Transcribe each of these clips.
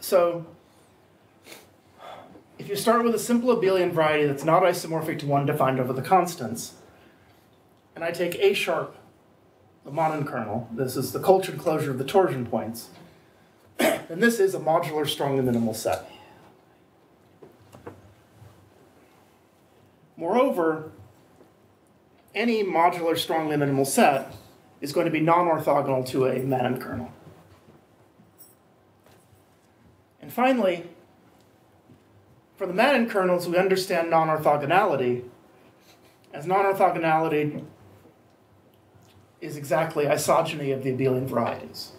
So if you start with a simple abelian variety that's not isomorphic to one defined over the constants, and I take A sharp, the Monin kernel, this is the Kolchin closure of the torsion points, then this is a modular strongly minimal set. Moreover, any modular strongly minimal set is going to be non-orthogonal to a Monin kernel. And finally, for the Monin kernels, we understand non-orthogonality as non-orthogonality is exactly isogeny of the abelian varieties.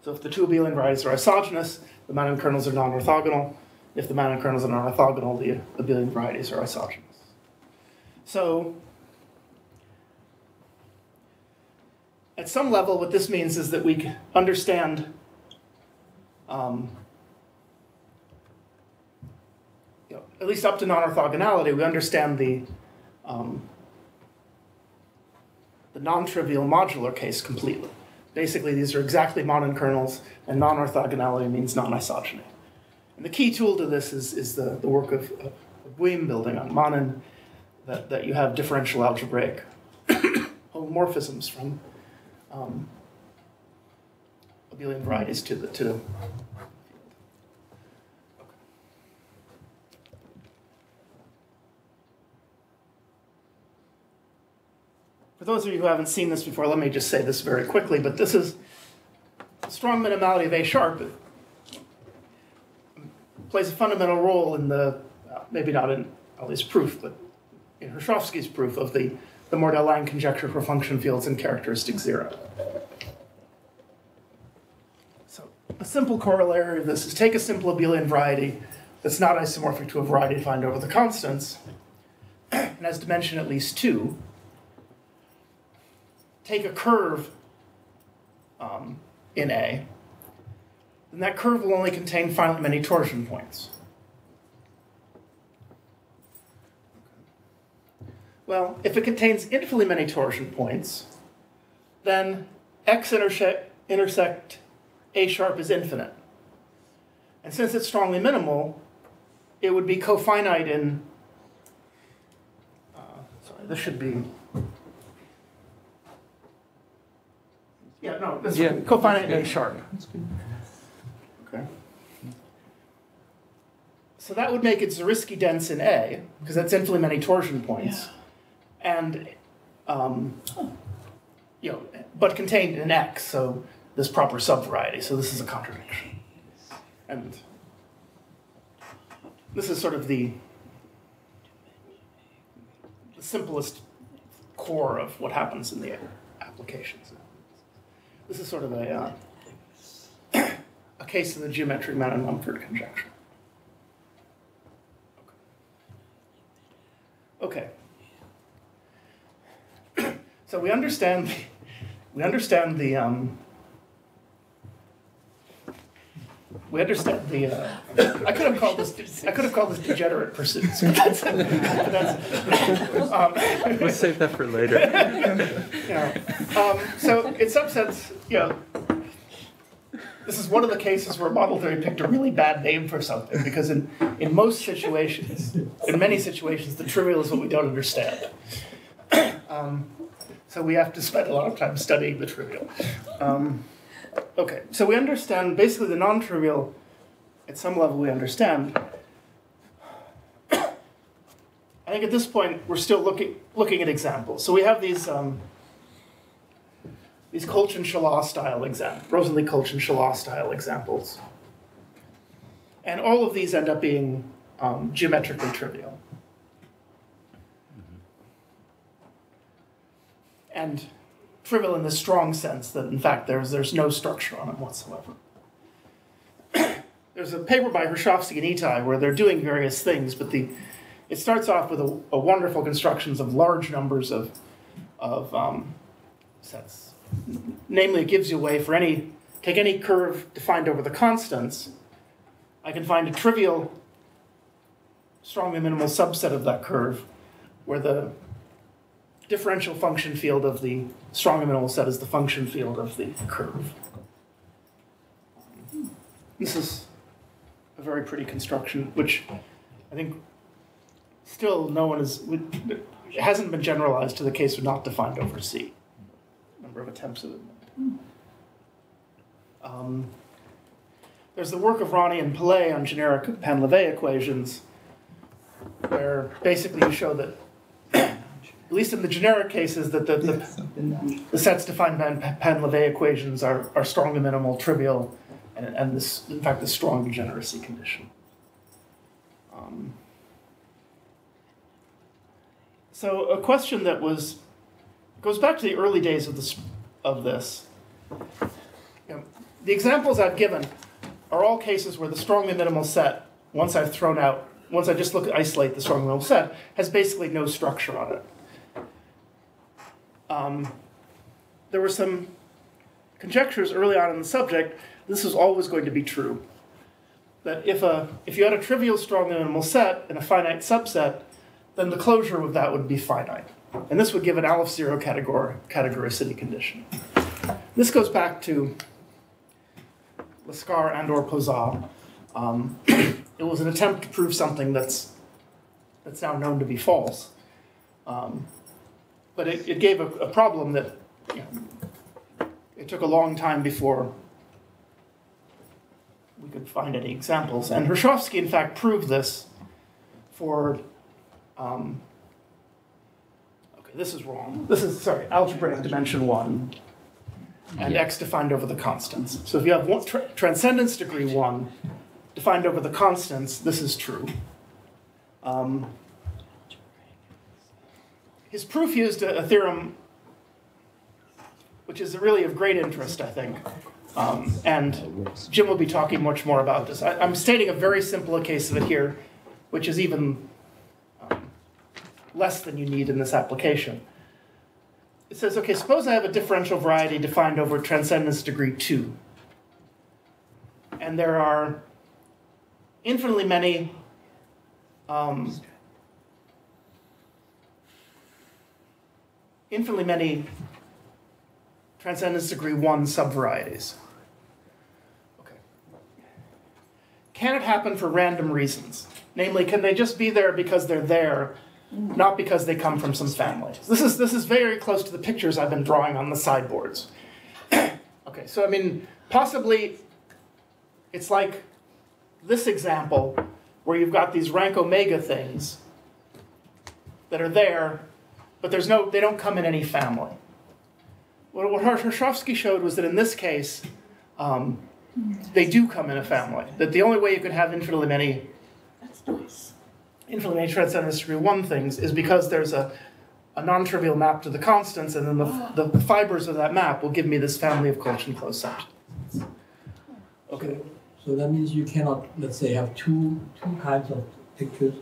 So if the two abelian varieties are isogynous, the Monin kernels are non-orthogonal. If the Monin kernels are non-orthogonal, the abelian varieties are isogynous. So at some level, what this means is that we understand at least up to non-orthogonality, we understand the non-trivial modular case completely. Basically, these are exactly Monin kernels, and non-orthogonality means non-isogeny. And the key tool to this is the work of Wehm building on Monin, that you have differential algebraic homomorphisms from abelian varieties to the field. For those of you who haven't seen this before, let me just say this very quickly, but this is a strong minimality of A sharp. It plays a fundamental role in the, maybe not in Ali's proof, but in Hrshovsky's proof of the Mordell-Lang conjecture for function fields and characteristic zero. So a simple corollary of this is take a simple abelian variety that's not isomorphic to a variety defined over the constants, and has dimension at least 2. Take a curve in A, then that curve will only contain finite many torsion points. Well, if it contains infinitely many torsion points, then X intersect A sharp is infinite. And since it's strongly minimal, it would be cofinite in, sorry, this should be, yeah, no, this is cofinite in A sharp. Okay. So that would make it Zariski dense in A, because that's infinitely many torsion points. And, but contained in X, so this proper subvariety. So this is a contradiction. And this is sort of the simplest core of what happens in the applications. This is sort of a case of the geometric Manon-Mumford conjecture. Okay. So we understand the I could have called this degenerate pursuits. Let's save that for later. So in some sense, this is one of the cases where model theory picked a really bad name for something, because in most situations, in many situations, the trivial is what we don't understand. So we have to spend a lot of time studying the trivial. Okay, so we understand basically the non-trivial. At some level, we understand. I think at this point we're still looking at examples. So we have these Kolchin-Shalah style examples, Rosalie-Kolchin-Shalah style examples, and all of these end up being geometrically trivial. And trivial in the strong sense that, in fact, there's no structure on them whatsoever. There's a paper by Hrshovsky and Itai where they're doing various things, but it starts off with a wonderful constructions of large numbers of sets. Namely, it gives you a way for take any curve defined over the constants. I can find a trivial, strongly minimal subset of that curve where the differential function field of the strongly minimal set is the function field of the curve. And this is a very pretty construction, which I think still no one is, it hasn't been generalized to the case of not defined over C. Number of attempts at it. There's the work of Ronnie and Pillay on generic Pain-Levé equations, where basically you show that, at least in the generic cases, that the sets defined by Pain-Levé equations are strongly minimal, trivial, and this, in fact, the strong degeneracy condition. So a question that goes back to the early days of this. You know, the examples I've given are all cases where the strongly minimal set, once I just isolate the strongly minimal set, has basically no structure on it. There were some conjectures early on in the subject. This was always going to be true. That if you had a trivial strongly minimal set and a finite subset, then the closure of that would be finite. And this would give an Aleph zero categoricity condition. This goes back to Lescar and or Posat. It was an attempt to prove something that's now known to be false. But it gave a problem that it took a long time before we could find any examples. And Hrushevsky, in fact, proved this for, okay, this is wrong. This is, sorry, algebraic dimension 1 and x defined over the constants. So if you have transcendence degree 1 defined over the constants, this is true. His proof used a theorem which is really of great interest, I think. And Jim will be talking much more about this. I'm stating a very simple case of it here, which is even less than you need in this application. It says, okay, suppose I have a differential variety defined over transcendence degree 2. And there are infinitely many transcendence degree 1 subvarieties. Okay. Can it happen for random reasons? Namely, can they just be there because they're there, not because they come from some family? This is very close to the pictures I've been drawing on the sideboards. Okay, so I mean, possibly it's like this example where you've got these rank omega things that are there, but they don't come in any family. What Hrushevsky showed was that in this case, they do come in a family. That the only way you could have infinitely many transcendence degree 1 things is because there's a non-trivial map to the constants, and then the fibers of that map will give me this family of Kolchin closed subsets. Okay. So that means you cannot, let's say, have two kinds of pictures,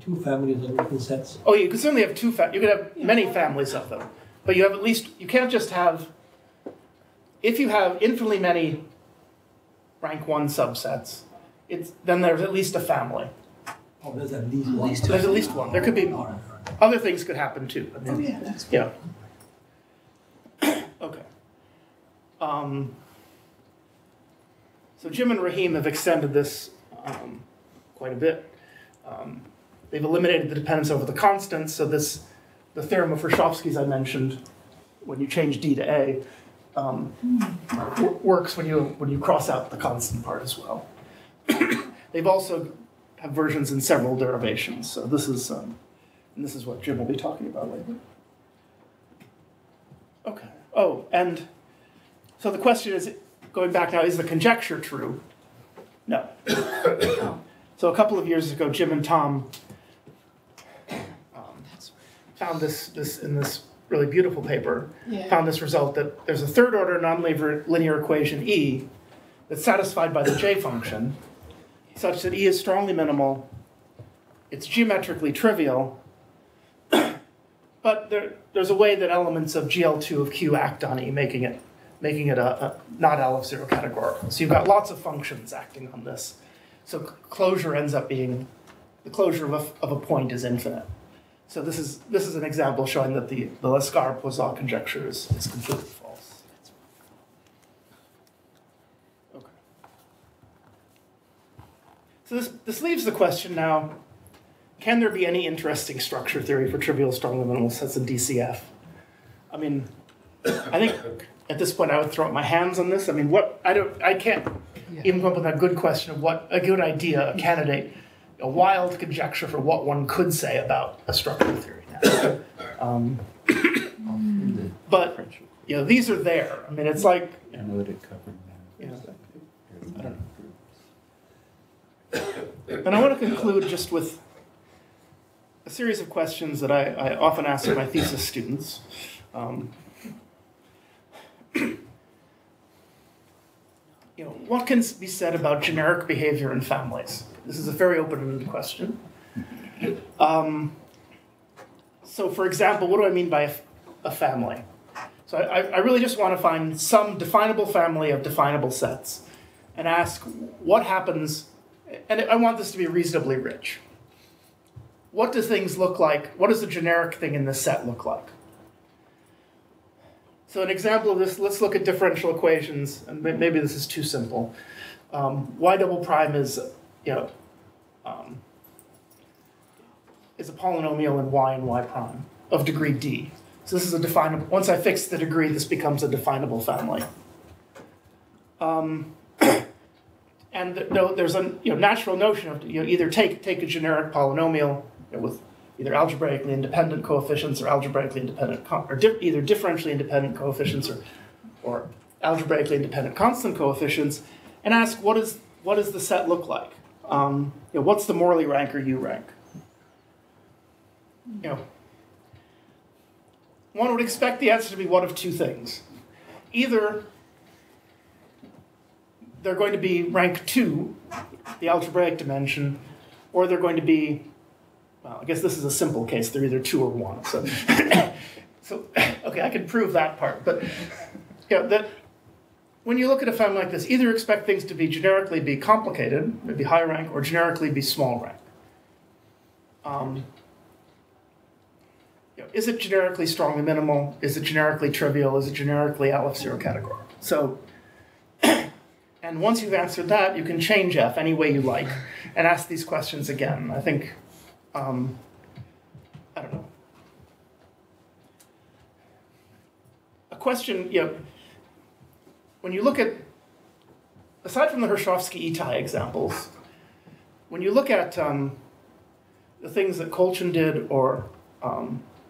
two families of equal sets. Oh, you could certainly have you could have many families of them. But you have at least, you can't just have, if you have infinitely many rank 1 subsets, then there's at least a family. Oh, there's at least one. There's at least one. There could be, other things could happen too. I mean, yeah. Okay. So Jim and Rahim have extended this quite a bit. They've eliminated the dependence over the constants, so the theorem of Hrushevsky's I mentioned, when you change D to A, works when you cross out the constant part as well. They've also have versions in several derivations, so this is what Jim will be talking about later. Okay. Oh, and so the question is, going back now, is the conjecture true? No. So a couple of years ago, Jim and Tom found this in this really beautiful paper, found this result that there's a third order nonlinear equation E that's satisfied by the J function, such that E is strongly minimal, it's geometrically trivial, but there's a way that elements of GL2 of Q act on E, making it a not Aleph zero categorical. So you've got lots of functions acting on this. So closure ends up being, the closure of a point is infinite. So this is an example showing that the Lescar-Poisson conjecture is completely false. Okay. So this leaves the question now, can there be any interesting structure theory for trivial strongly minimal sets in DCF? I mean, I think at this point I would throw up my hands on this. I mean, I can't even come up with a good question of what a good idea, a candidate, a wild conjecture for what one could say about a structure theory now. But these are there. I mean, it's like analytic covering that. I don't know. And I want to conclude just with a series of questions that I often ask my thesis students. What can be said about generic behavior in families? This is a very open-ended question. So, for example, what do I mean by a family? So I really just want to find some definable family of definable sets and ask what happens, and I want this to be reasonably rich. What do things look like? What does the generic thing in this set look like? So an example of this, let's look at differential equations, and maybe this is too simple. Y double prime is a polynomial in y and y prime of degree d. So this is a definable, once I fix the degree, this becomes a definable family. And there's a natural notion of either take a generic polynomial with either algebraically independent coefficients or algebraically independent, either differentially independent coefficients or algebraically independent constant coefficients, and ask what does the set look like? What's the Morley rank or U rank? One would expect the answer to be one of two things. Either they're going to be rank 2, the algebraic dimension, or they're going to be, well, I guess this is a simple case, they're either 2 or 1. So okay, I can prove that part, but that when you look at a family like this, either expect things to be generically be complicated, maybe high rank, or generically be small rank. Is it generically strongly minimal? Is it generically trivial? Is it generically L0 categorical? So, and once you've answered that, you can change F any way you like and ask these questions again. I think, I don't know. A question, when you look at, aside from the Hrushkovsky-Itai examples, when you look at the things that Kolchin did or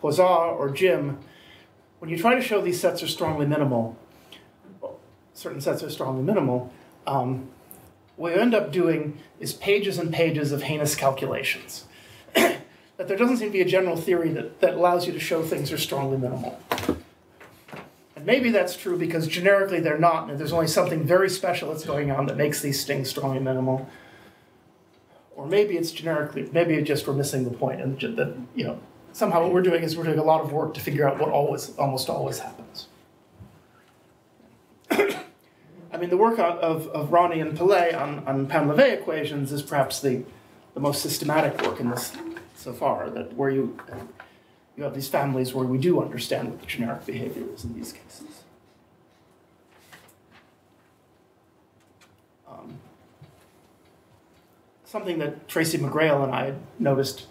Poisson or Jim, when you try to show these sets are strongly minimal, certain sets are strongly minimal, what you end up doing is pages and pages of heinous calculations. That there doesn't seem to be a general theory that allows you to show things are strongly minimal. And maybe that's true because generically they're not, and there's only something very special that's going on that makes these things strongly minimal. Or maybe it's generically, maybe it's just we're missing the point, and that somehow what we're doing is we're doing a lot of work to figure out what almost always happens. I mean, the work of Ronnie and Pillay on Pain-Levé equations is perhaps the most systematic work in this so far, that where you have these families where we do understand what the generic behavior is in these cases. Something that Tracy McGrail and I had noticed,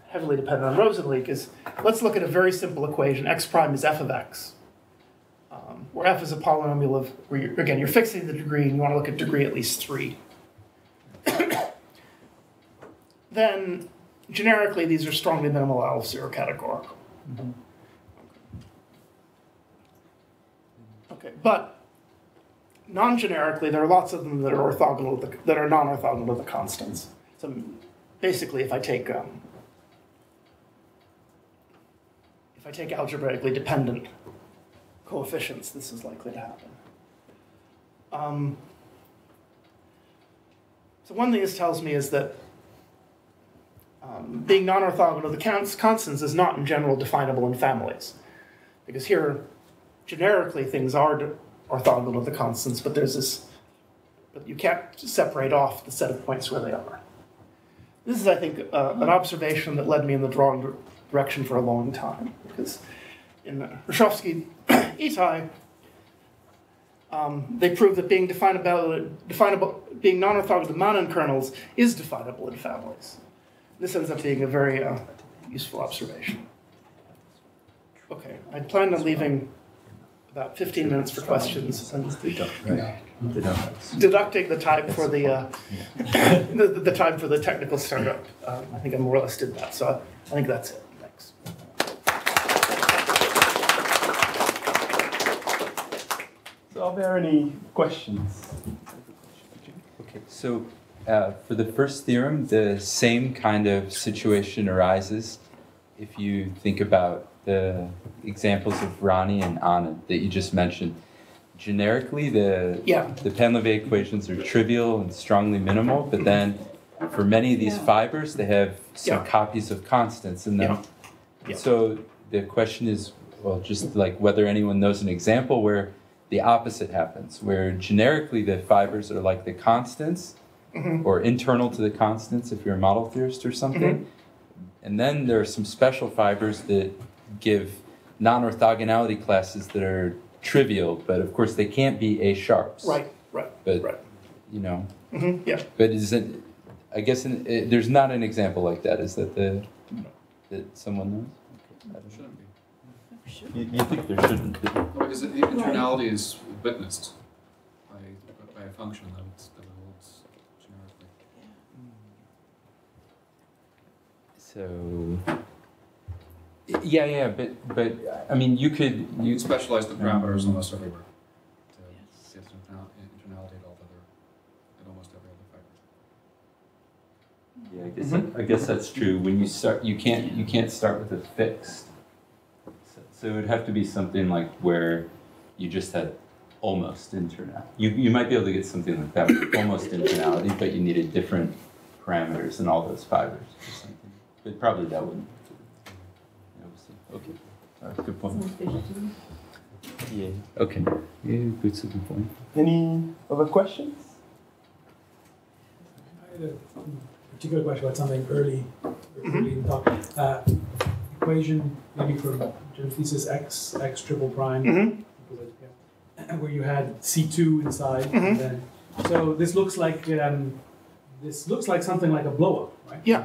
heavily dependent on Rosenleek, is let's look at a very simple equation. X prime is f of x, where f is a polynomial of, where you're fixing the degree and you want to look at degree at least 3. Then, generically, these are strongly minimal L0 categorical. Mm-hmm. Okay, but non-generically, there are lots of them that are orthogonal, that are non-orthogonal to the constants. So basically, if I take algebraically dependent coefficients, this is likely to happen. So one thing this tells me is that being non-orthogonal to the constants is not in general definable in families. Because here, generically, things are orthogonal to the constants, but there's this, but you can't separate off the set of points where they are. This is, I think, an observation that led me in the wrong direction for a long time, because in Hrushkovsky-Itai, they prove that being being non-orthogonal to Manin kernels is definable in families. This ends up being a very useful observation. Okay, I plan on leaving about 15 minutes for questions and deducting the time for the the time for the technical startup. I think I more or less did that, so I think that's it. Thanks. So are there any questions? Okay, so for the first theorem, the same kind of situation arises if you think about the examples of Ronnie and Anna that you just mentioned. Generically, the Pain-Levé equations are trivial and strongly minimal, but then for many of these fibers, they have some copies of constants in them. So the question is, well, just like whether anyone knows an example where the opposite happens, where generically the fibers are like the constants, or internal to the constants if you're a model theorist or something. And then there are some special fibers that give non-orthogonality classes that are trivial, but of course they can't be A-sharps. But, you know. But is it, I guess there's not an example like that. Is that that someone knows? There shouldn't be. You think there shouldn't be? No, because the internality is witnessed by a function that holds generically. So, yeah, but I mean, you specialize the parameters almost everywhere. To get internality at almost every other fiber. Yeah, I guess that's true. When you start, you can't start with a fixed. So it would have to be something like where you just had almost internality. You might be able to get something like that with almost internality, but you needed different parameters in all those fibers or something. But probably that wouldn't. Okay. Good point. Yeah. Okay. Yeah, good point. Any other questions? I had a particular question about something early in the talk. Equation maybe from your thesis X triple prime, where you had C2 inside. And then, so this looks like something like a blow up, right? Yeah.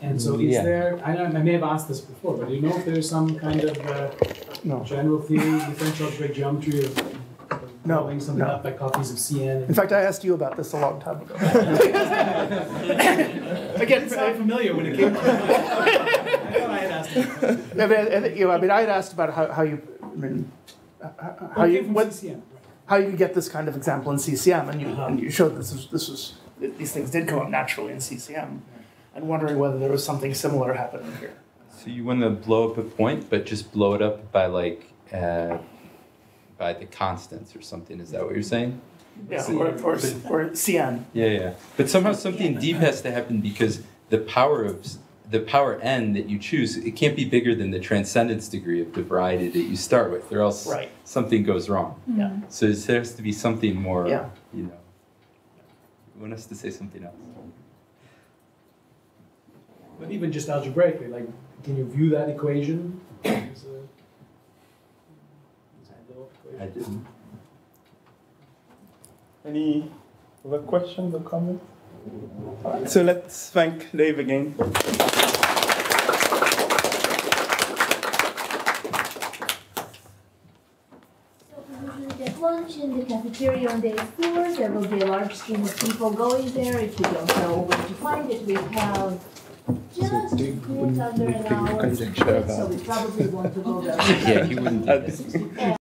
And so is there? I may have asked this before, but do you know if there's some kind of general theory, differential algebraic geometry of blowing something up by copies of Cn? In fact, I asked you about this a long time ago. Again, it's not familiar when it came to I thought I had asked it. I had asked about how you could get this kind of example in CCM, and you showed these things did come up naturally in CCM, and wondering whether there was something similar happening here. So you want to blow up a point, but just blow it up by by the constants or something. Is that what you're saying? Yeah, or Cn. Yeah. But somehow something deep has to happen because the power n that you choose, it can't be bigger than the transcendence degree of the variety that you start with, or else something goes wrong. Yeah. So there has to be something more. You know. You want us to say something else? But even just algebraically, like, can you view that equation as a blow-up equation? I didn't. Any other questions or comments? So let's thank Dave again. At lunch in the cafeteria on day 4, there will be a large stream of people going there. If you don't know where to find it, we have just a bit under an hour, so we probably want to go there. Yeah, he wouldn't.